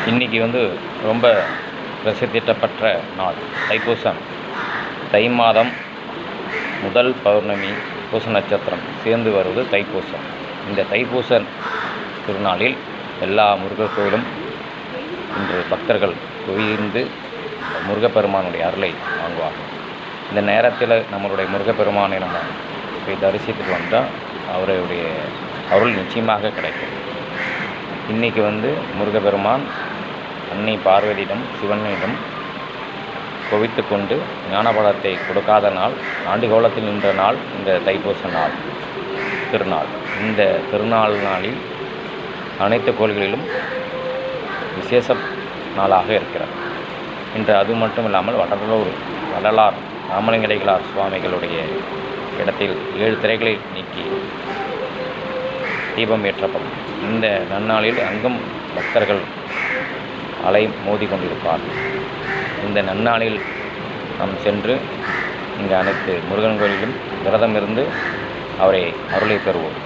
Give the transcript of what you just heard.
இன்றைக்கி ரொம்ப பிரசித்தி பெற்ற நாள் தைப்பூசம். தை மாதம் முதல் பௌர்ணமி பூச நட்சத்திரம் சேர்ந்து வருவது தைப்பூசம். இந்த தைப்பூச திருநாளில் எல்லா முருகர் கோயிலும் இன்று பக்தர்கள் குவிந்து முருகப்பெருமானுடைய அருளை வாங்குவார்கள். இந்த நேரத்தில் நம்மளுடைய முருகப்பெருமானை நம்ம போய் தரிசித்துட்டு வந்தால் அவருடைய அருள் நிச்சயமாக கிடைக்கும். இன்றைக்கி முருகப்பெருமான் அன்னை பார்வதியிடம் சிவனிடம் குவித்து கொண்டு ஞானபலத்தை கொடுக்காத நாள், ஆண்டுகோலத்தில் நின்ற நாள் இந்த தைப்பூச நாள் திருநாள். இந்த திருநாள் நாளில் அனைத்து கோயில்களிலும் விசேஷ நாளாக இருக்கிறது. இன்று அது மட்டும் இல்லாமல் வள்ளலார் ராமலிங்கடிகளார் சுவாமிகளுடைய இடத்தில் 7 திரைகளை நீக்கி தீபம் ஏற்றப்படும். இந்த நன்னாளில் அங்கும் பக்தர்கள் அலை மோதி கொண்டிருப்பார்கள். இந்த நன்னாளில் நாம் சென்று இங்கு அனைத்து முருகன் கோயிலும் விரதம் இருந்து அவரை அருளை பெறுவோம்.